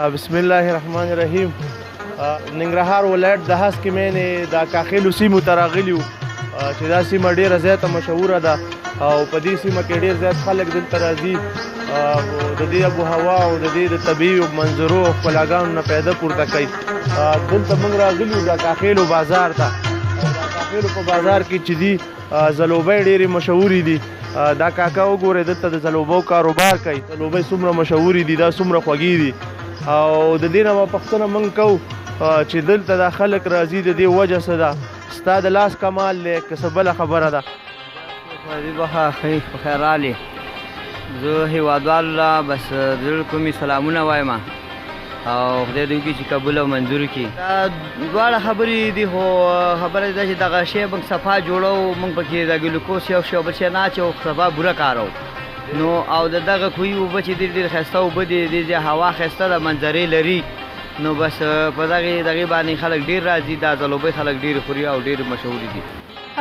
بسم الله الرحمن الرحیم. ننګرهار ولایت د هسکې مېنې د کاخیلو سیمو ته راغلي وو چې دا سیمه ډېره زیاته مشهوره ده او په دې سیمه کې ډېر زیات خلک دلته راځي د دې آب و هوا او د دې د طبیعي منظرو او ښکلاګانو نه فایده پورته کوي. دلته موږ راغلي وو د کاخیلو بازار ته. د کاخیلو په بازار کې چې دي ځلوبۍ ډېرې مشهورې دي. دا کاکا وګورئ دلته د ځلوبو کاروبار کوي. ځلوبۍ څومره مشهورې دي، دا څومره خوږې دي. او د دې نه به پوښتنه موږ کوو چې دلته دا خلک راځي د دې وجه څه ده؟ ستا د لاس کمال دی که څه بله خبره ده؟ په خیر راغلې. زه هېوادوالو له بس زړه کومې سلامونه وایم او خدای دې وکړي چې قبول او منظور کړي. دا دواړه خبرې دي، خو خبره دا چې دغه شی موږ صفا جوړو، موږ پکې د ګلوکوز یو شی او بل شی نه اچوو، صفا بوره کارو. نو او د دغه کوهي اوبه چې ډېر ډېر ښایسته اوبه دي، د دې هوا ښایسته ده، منظرې لري. نو بس په دغې باندې خلک ډېر راځي. دا ځلوبۍ خلک ډېر خوري او ډېر مشهورې دي.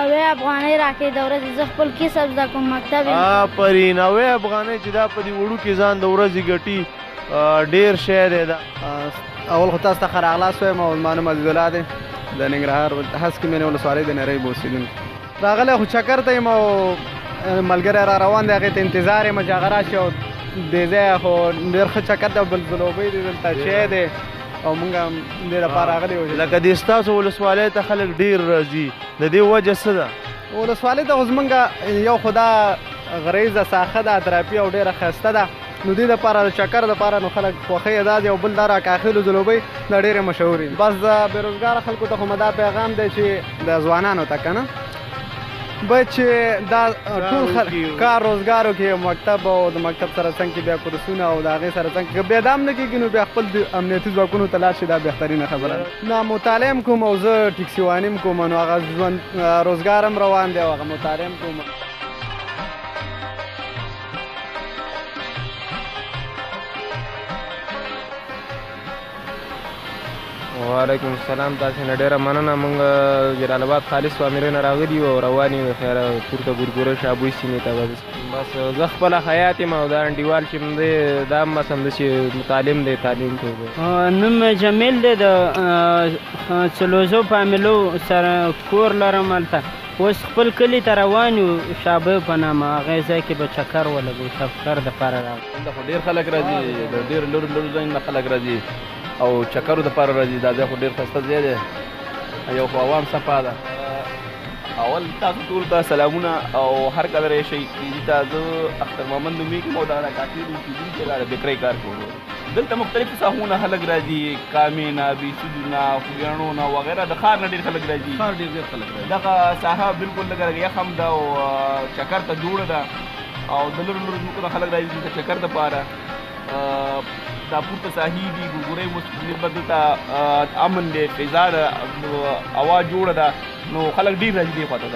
اوې افغانۍ راکړې د ورځې، زه خپل کسب زده کوم مکتب یم. آفرین. اوې افغانۍ چې دا په دې وړوکې ځان د ورځې ګټي ډېر شی دی. دا اول خو تاسو ته ښه راغلاست وایم او زما نوم عزیزالله دی، د ننګرهار هسکې مېنې ولسوالۍ د نری اوسېدونکی. راغلی خو چکر ته یم او ملګری را روان دی، هغې ته انتظار یم چې هغه راشي او دې ځایه خو ډېر ښه چکر دی او بل ځلوبۍ دی دلته چای دی او موږ هم دې لپاره راغلي یو. لکه دې ستاسو ولسوالۍ ته خلک ډېر راځي، د دې وجه څه ده؟ ولسوالۍ ته خو زمونږ یو خو دا غریزه ساحه ده، اطرافي او ډېره ښایسته ده. نو دې دپاره د چکر دپاره نو خلک خوښوي یې دا دی. او بل دا راکاخیلو ځلوبۍ دا ډېرې مشهورې دي. بس د بېروزګاره خلکو ته خو مې دا پیغام دی چې د ځوانانو ته که نه باید چې دا ټول کار روزګارو کې مکتب او د مکتب سره څنګ کې بیا کورسونه او د هغې سره څنګ کې بیا دا هم نه کېږي نو بیا خپل امنیتي ځواکونو ته لاړ شي، دا بهترینه خبره ده. نه مطالعه هم کوم او زه ټیکسي واني هم کوم، نو هغه ژوند روزګار هم روان دی او هغه مطالعه هم کوم. وعلیکم السلام. تاسې نه ډېره مننه. موږ جلال آباد خالص فامیلۍ نه راغلي یو او روان یو خیره پورته ګورګوره شابوی سیمې ته. بس زه خپله خیاط یم او دا انډیوال چې دی دا هم بس همداسې متعلم دی، تعلیم کوي. نوم جمیل دی، د څلوزو فامیلو سره کور لرم هلته. اوس خپل کلي ته روان یو، شابه په نامه، هغې ځای کې به چکر ولګو، چکر دپاره راغلو. دلته خو ډېر خلک راځي، د ډېر لرو لرو ځایونو نه خلک راځي او چکرو دپاره راځي. دا ځای خو ډېر ښایسته ځای دی، یو خو عوام صفا ده. اول تاسو ټولو ته سلامونه او هر کله راشئ. کلي ته زه اختر محمد نومېږم او دا د کاکیلو اوسېدونکی دا د بیکرۍ کار کوم. دلته مختلفو ساحو نه خلک راځي، کامې نه، بیسودو نه، خوږیاڼو نه وغیره. د ښار نه ډېر خلک راځي، ښار ډېر زیات خلک راځي. دغه ساحه بالکل لږه یخ هم ده او چکر ته جوړه ده او د لرو لرو ځمکو نه خلک راځي دلته چکر دپاره. دا پورته ساحې دي، ګورګورۍ اوس نسبت دلته امن دی، فضا ده، هوا جوړه ده، نو خلک ډېر راځي دې خوا ته.